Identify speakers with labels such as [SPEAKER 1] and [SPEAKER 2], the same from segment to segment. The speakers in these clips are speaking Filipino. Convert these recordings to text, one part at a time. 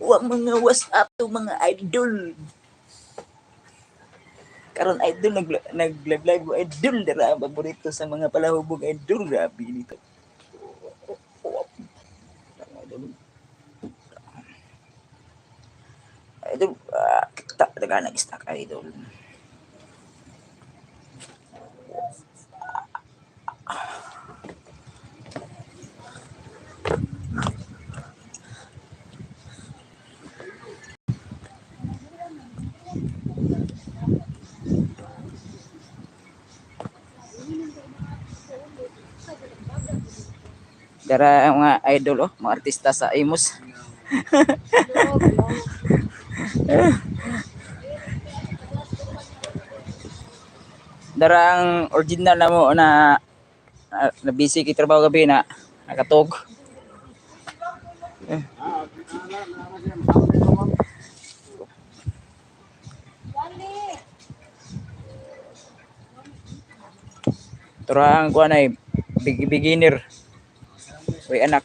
[SPEAKER 1] Wa mga WhatsApp to mga idol. Karon idol nag-live idol dira paborito sa mga palahubog idol, grabe nito. Idol, kita daga nag-stack idol. Dara mga idol mga artista sa Imus. Darang original na mo na busy kay trabaho gabi na nakatog. Turang kuan ay beginner. Uy anak.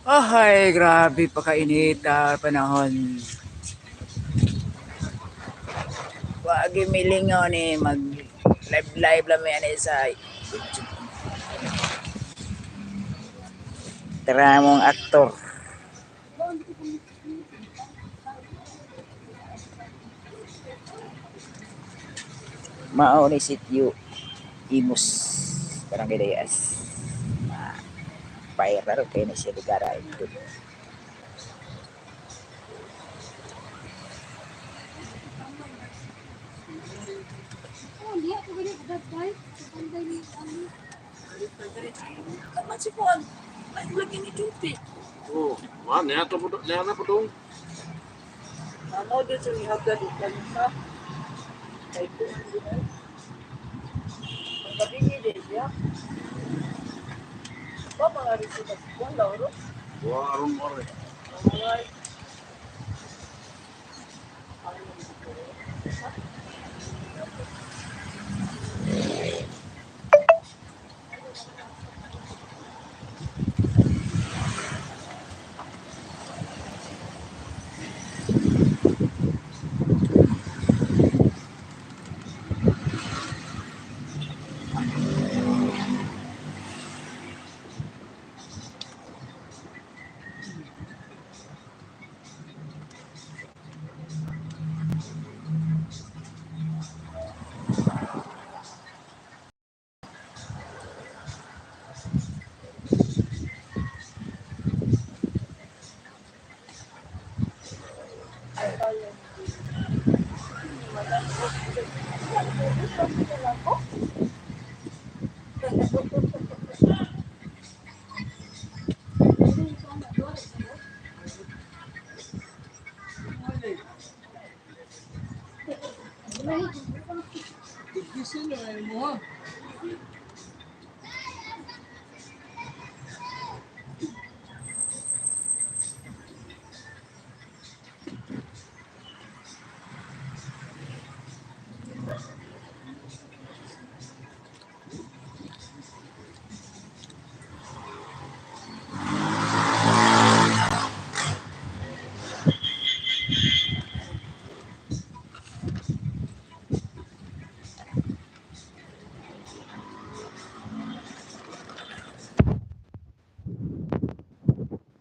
[SPEAKER 1] Ay, grabe pakainit panahon. Wag milingaw ni mag live lang yan sa YouTube. Tara mong aktor. Mao ni sityo Imus Barangay Dayas. Viral kay na siya ligara ito. Kaman si Paul, ay lagi ni Duty.
[SPEAKER 2] Oh, mana ya tu na podong.
[SPEAKER 1] Ano din sa ihagad kanina. Kay ko din. Pagkabini din siya. Ba mga resita ko laro.
[SPEAKER 2] Wah, aron mo rin.
[SPEAKER 1] Alright.
[SPEAKER 2] Gigising na mo.